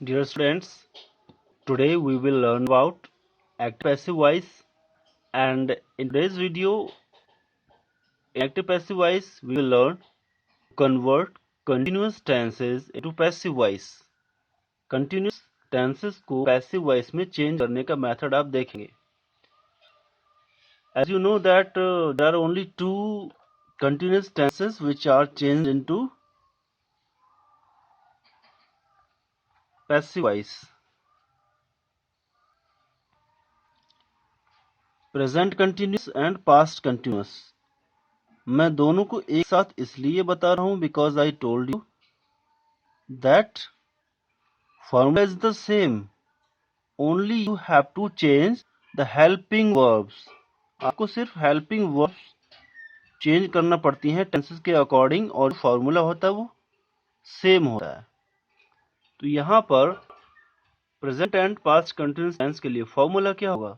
Dear students, today we will learn about active passive voice, and in today's video in active passive voice we will learn to convert continuous tenses into passive voice. Continuous tenses को passive voice में change करने का method आप देखेंगे. As you know that there are only two continuous tenses which are changed into passive voice. Present continuous and past continuous. मैं दोनों को एक साथ इसलिए बता रहा हूं because I told you that formula is the same, only you have to change the helping verbs. आपको सिर्फ helping verbs चेंज करना पड़ती हैं टेंसेस के अकॉर्डिंग, और फॉर्मूला होता है वो सेम होता है. तो यहाँ पर present and past continuous tense के लिए फॉर्मूला क्या होगा?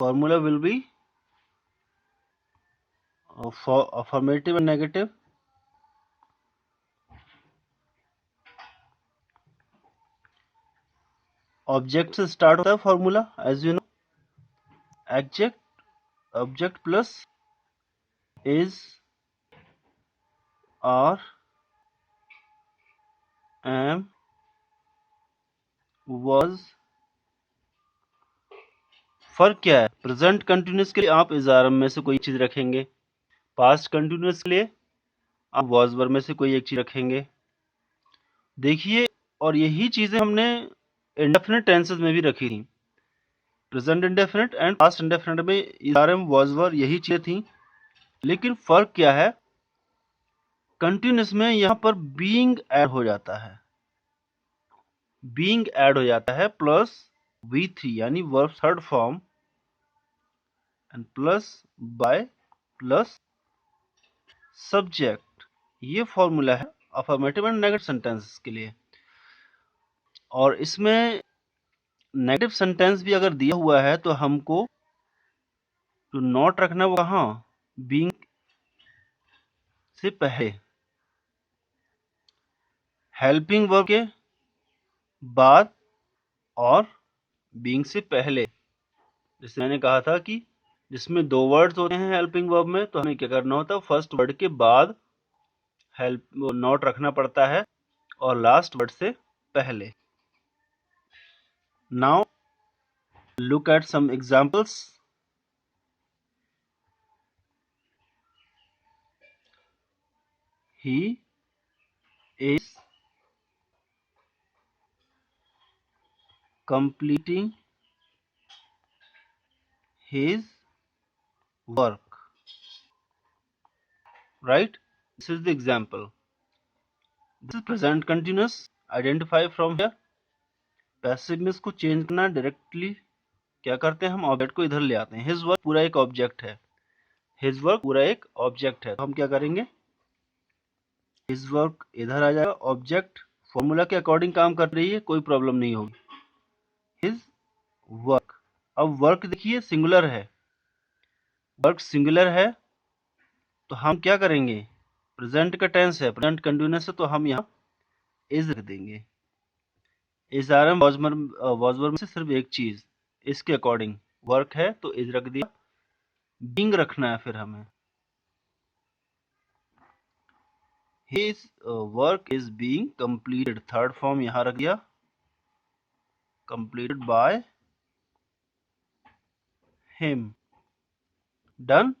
Formula will be affirmative and negative. Object से स्टार्ट होता है formula, as you know. Object plus is, are, am, was. फर्क क्या है? प्रेजेंट कंटिन्यूअस के लिए आप इज आर एम में से कोई चीज रखेंगे, पास्ट कंटिन्यूअस के लिए आप was were में से कोई एक चीज रखेंगे. देखिए, और यही चीजें हमने इंडेफिनिट टेंसेस में भी रखी थी. Present indefinite and past indefinite में is are am was were यही चीजें थी. लेकिन फर्क क्या है? कंटिन्यूअस में यहां पर बीइंग ऐड हो जाता है. बीइंग ऐड हो जाता है प्लस V3 यानी verb third form, and plus by plus subject. ये फॉर्मूला है अफर्मेटिव एंड नेगेटिव सेंटेंसेस के लिए. और इसमें नेगेटिव सेंटेंस भी अगर दिया हुआ है तो हमको टू नॉट रखना वो कहाँ? बीइंग से पहले, हेल्पिंग वर्ब के बाद और बीइंग से पहले. जैसे मैंने कहा था कि जिसमें दो वर्ड्स होते हैं हेल्पिंग वर्ब में, तो हमें क्या करना होता है? फर्स्ट वर्ड के बाद हेल्प नॉट रखना पड़ता है और लास्ट वर्ड से पहले. Now look at some examples. He is completing his work. Right? This is the example. This is present continuous. Identify from here. Passive में इसको चेंज करना डायरेक्टली क्या करते हैं? हम ऑब्जेक्ट को इधर ले आते हैं. His work पूरा एक ऑब्जेक्ट है. His work पूरा एक ऑब्जेक्ट है. तो हम क्या करेंगे? His work इधर आ जाएगा. ऑब्जेक्ट फॉर्मूला के अकॉर्डिंग काम कर रही है, कोई प्रॉब्लम नहीं होगी. His work. अब वर्क देखिए सिंगुलर है. वर्क सिंगुलर है तो हम क्या करेंगे? प्रेजेंट का टेंस है, प्रेजेंट कंटिन्यूअस है, तो हम यहाँ इज रख देंगे. इज आर एम वॉजवर में से सिर्फ एक चीज इसके अकॉर्डिंग वर्क है तो इज रख दिया. बीइंग रखना है फिर हमें. His work is being completed, third form यहाँ रख दिया, completed by him. Done.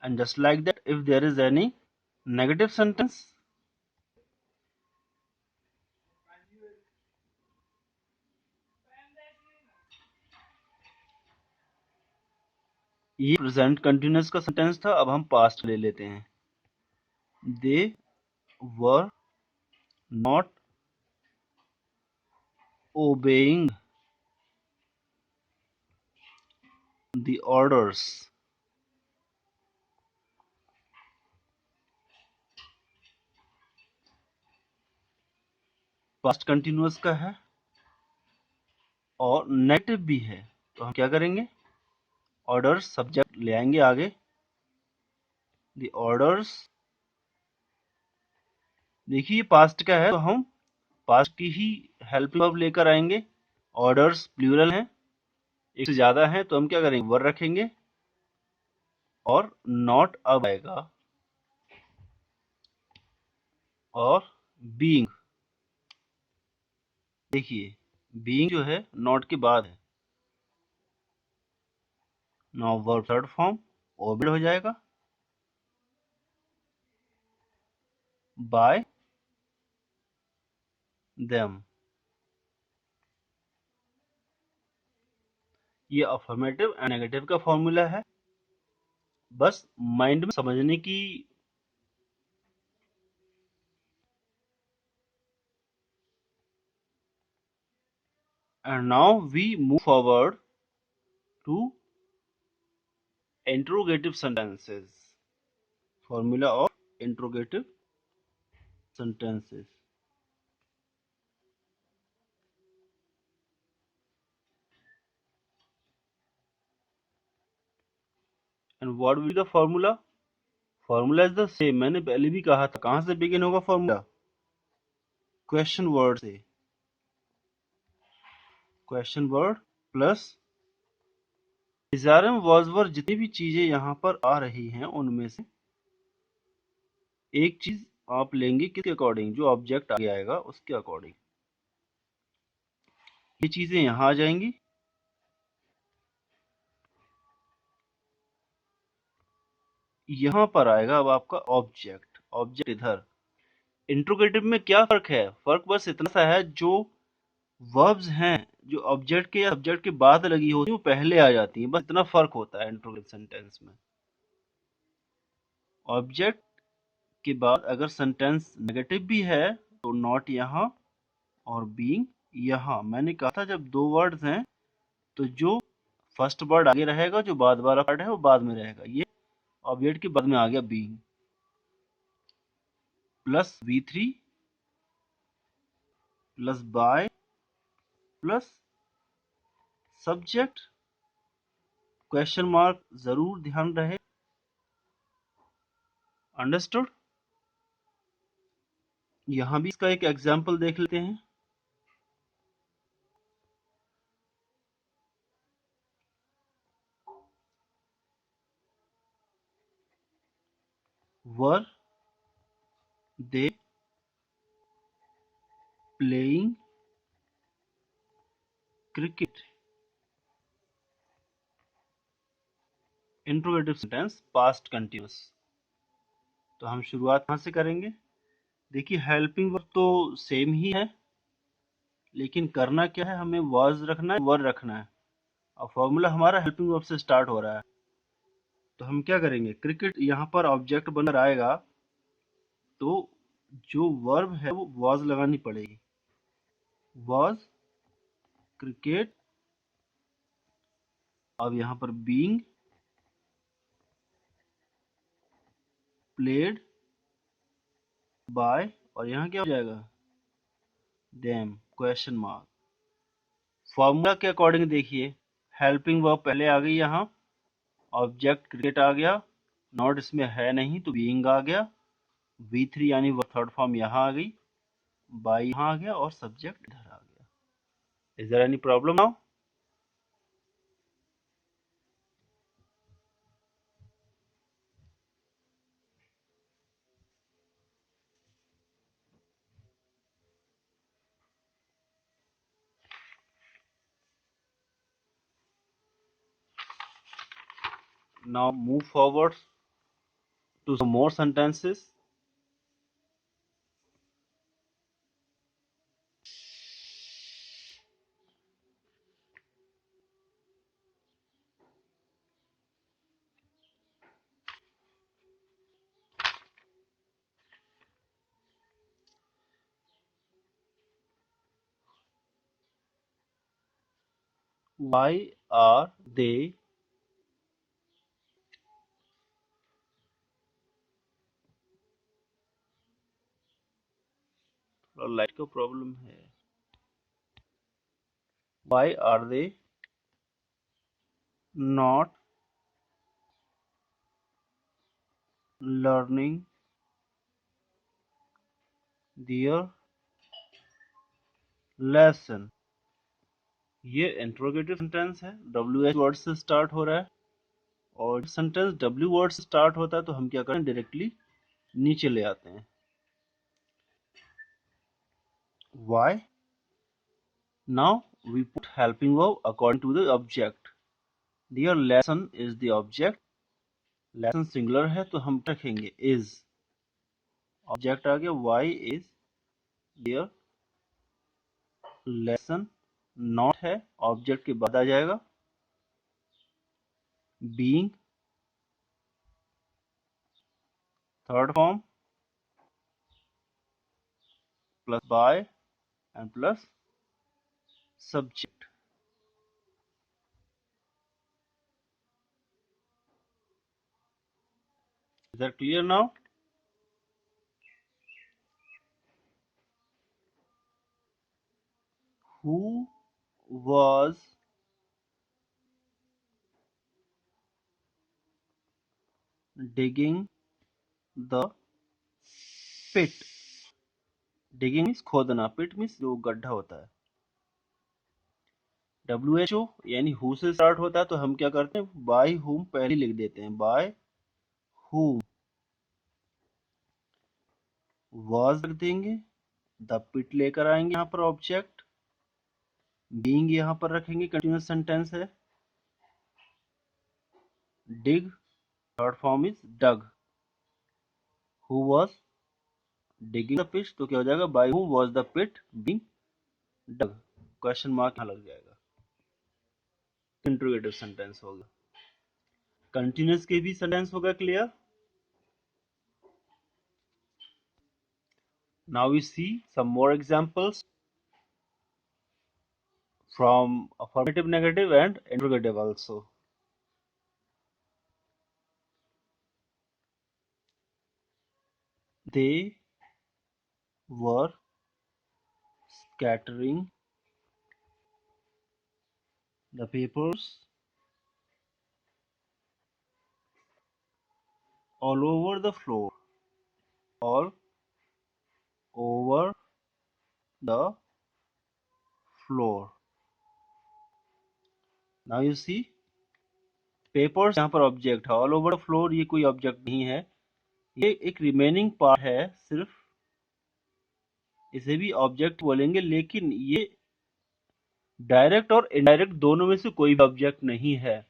And just like that, if there is any negative sentence, ये प्रेजेंट कंटिन्यूअस का सेंटेंस था. अब हम पास्ट ले लेते हैं. They were not obeying the orders. Past continuous का है और नेगेटिव भी है, तो हम क्या करेंगे? ऑर्डर्स सब्जेक्ट ले आएंगे आगे. द ऑर्डर्स देखिए ये पास्ट का है तो हम पास्ट की ही हेल्पिंग वर्ब लेकर आएंगे। ऑर्डर्स प्लूरल हैं, एक से ज्यादा है तो हम क्या करेंगे, वर रखेंगे और नॉट अब आएगा और बीइंग। देखिए बीइंग जो है नॉट के बाद है। Now verb third form obeyed हो जाएगा बाय देम। ये अफर्मेटिव एंड नेगेटिव का फॉर्मूला है, बस माइंड में समझने की। And now we move forward to interrogative sentences. Formula of interrogative sentences. And what will be the formula? Formula is the same, मैंने पहले भी कहा था। कहां से बिगिन होगा फॉर्मूला? क्वेश्चन वर्ड से। क्वेश्चन वर्ड प्लस डिजायरम वर्ड्सवर्थ। जितनी भी चीजें यहाँ पर आ रही हैं उनमें से एक चीज आप लेंगे किसके अकॉर्डिंग, जो ऑब्जेक्ट आगे आएगा उसके अकॉर्डिंग। ये चीजें यहाँ आ जाएंगी, यहाँ पर आएगा अब आपका ऑब्जेक्ट। ऑब्जेक्ट इधर। इंट्रोगेटिव में क्या फर्क है? फर्क बस इतना सा है, जो वर्ब्स हैं जो ऑब्जेक्ट के या सब्जेक्ट के बाद लगी होती है वो पहले आ जाती हैं, बस इतना फर्क होता है इंट्रोगेटिव सेंटेंस में। ऑब्जेक्ट के बाद अगर सेंटेंस नेगेटिव भी है तो नॉट यहाँ और बीइंग यहाँ। मैंने कहा था जब दो वर्ड्स हैं तो जो फर्स्ट वर्ड आगे रहेगा, जो बाद वाला वर्ड है वो बाद में रहेगा। ये ऑब्जेक्ट के बाद में आ गया being plus V3 plus by plus subject question mark जरूर ध्यान रहे। अंडरस्टूड? यहां भी इसका एक एग्जाम्पल देख लेते हैं। Were they playing cricket? Interrogative sentence past continuous. तो हम शुरुआत कहां से करेंगे? देखिए हेल्पिंग वर्ब तो सेम ही है, लेकिन करना क्या है, हमें वाज रखना है, वर रखना है। और फॉर्मूला हमारा हेल्पिंग वर्ब से स्टार्ट हो रहा है। तो हम क्या करेंगे, क्रिकेट यहाँ पर ऑब्जेक्ट बनकर आएगा तो जो वर्ब है वो वाज लगानी पड़ेगी। Was cricket. अब यहाँ पर बीइंग प्लेड बाय, और यहाँ क्या हो जाएगा, देम क्वेश्चन मार्क। फॉर्मूला के अकॉर्डिंग देखिए, हेल्पिंग वर्ब पहले आ गई यहाँ, ऑब्जेक्ट क्रिकेट आ गया, नॉट इसमें है नहीं तो बीइंग आ गया, V3 यानी वो थर्ड फॉर्म यहाँ आ गई, बाय यहाँ आ गया और सब्जेक्ट इधर आ गया। Is there any problem now? Now move forward to some more sentences. Why are they light का प्रॉब्लम है? Why are they not learning there lesson. ये इंट्रोगेटिव सेंटेंस है, WH वर्ड से स्टार्ट हो रहा है, और सेंटेंस W वर्ड से स्टार्ट होता है तो हम क्या करें, डायरेक्टली नीचे ले आते हैं। Why? Now we put helping verb according to the object. Their lesson is the object. Lesson singular है तो हम रखेंगे is। ऑब्जेक्ट आ गया, why is their lesson। Not है, ऑब्जेक्ट के बाद आ जाएगा being, third form, plus by and plus subject। Is that clear now? Who was digging the pit? Digging means खोदना, pit मीन्स जो गड्ढा होता है। WHO यानी who से स्टार्ट होता है तो हम क्या करते हैं, by whom पहले लिख देते हैं, by whom। was रख देंगे, the pit लेकर आएंगे यहाँ पर ऑब्जेक्ट, being यहाँ पर रखेंगे, कंटिन्यूअस सेंटेंस है, dig third form is dug। who was digging the pit तो क्या हो जाएगा, by whom was the pit being dug। Question mark यहाँ लग जाएगा, इंट्रोगेटिव सेंटेंस होगा। कंटिन्यूअस के भी सेंटेंस होगा clear. Now we see some more examples from affirmative, negative and interrogative also. They were scattering the papers all over the floor, all over the floor। Now you see papers यहाँ पर object है, all over the floor ये कोई object नहीं है, ये एक remaining part है सिर्फ, इसे भी ऑब्जेक्ट बोलेंगे, लेकिन ये डायरेक्ट और इनडायरेक्ट दोनों में से कोई भी ऑब्जेक्ट नहीं है।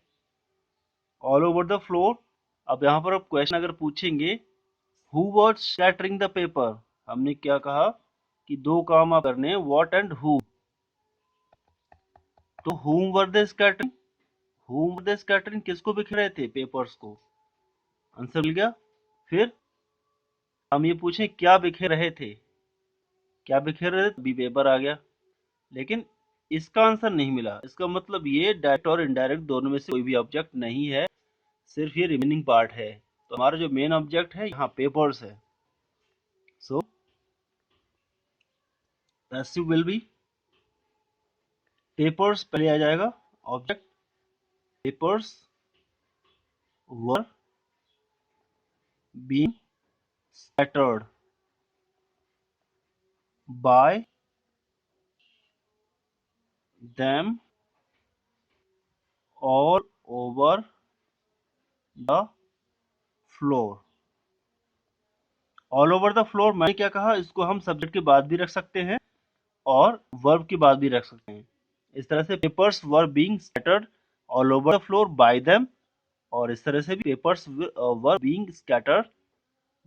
ऑल ओवर द फ्लोर, अब यहाँ पर अब क्वेश्चन अगर पूछेंगे who was scattering the paper, हमने क्या कहा कि दो काम आप करने हैं, व्हाट एंड हु। तो whom were they scattering, whom were they scattering किसको बिखेर रहे थे, पेपर्स को, आंसर मिल गया। फिर हम ये पूछें क्या बिखेर रहे थे, क्या बिखेर रहे थे, भी पेपर आ गया, लेकिन इसका आंसर नहीं मिला। इसका मतलब ये डायरेक्ट और इनडायरेक्ट दोनों में से कोई भी ऑब्जेक्ट नहीं है, सिर्फ ये रिमेनिंग पार्ट है। तो हमारा जो मेन ऑब्जेक्ट है यहाँ पेपर्स है। सो पैसिव विल बी पेपर्स पहले आ जाएगा object, papers were being scattered by them all over the floor। All over the floor मैंने क्या कहा, इसको हम सब्जेक्ट के बाद भी रख सकते हैं और वर्ब के बाद भी रख सकते हैं। इस तरह से papers were being scattered all over the floor bye them, और इस तरह से भी papers were being scattered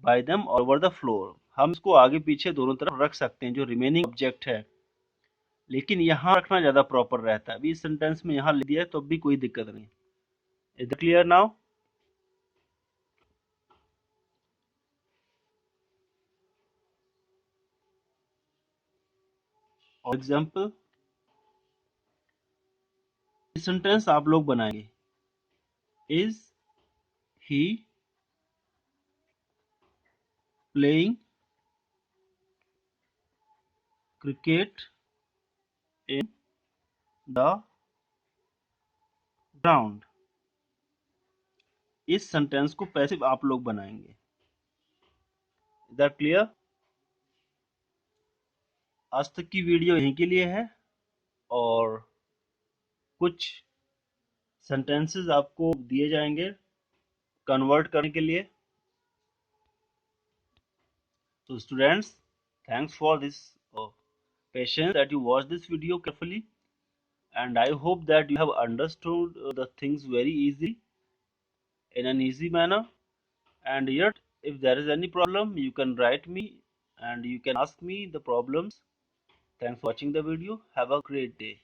bye them all over the floor. हम इसको आगे पीछे दोनों तरफ रख सकते हैं जो रिमेनिंग ऑब्जेक्ट है, लेकिन यहाँ रखना ज्यादा प्रॉपर रहता है। अभी इस सेंटेंस में यहाँ लिख दिया है तो भी कोई दिक्कत नहीं। Is it clear now? For example sentence आप लोग बनाएंगे, is he playing cricket in the ground. इस सेंटेंस को पैसिव आप लोग बनाएंगे। Is that clear? आज तक की वीडियो यहीं के लिए है और कुछ सेंटेंसेस आपको दिए जाएंगे कन्वर्ट करने के लिए। So students, thanks for this patience that you watched this video carefully, and I hope that you have understood the things very easily in an easy manner. And yet, if there is any problem, you can write me and you can ask me the problems. Thanks for watching the video. Have a great day.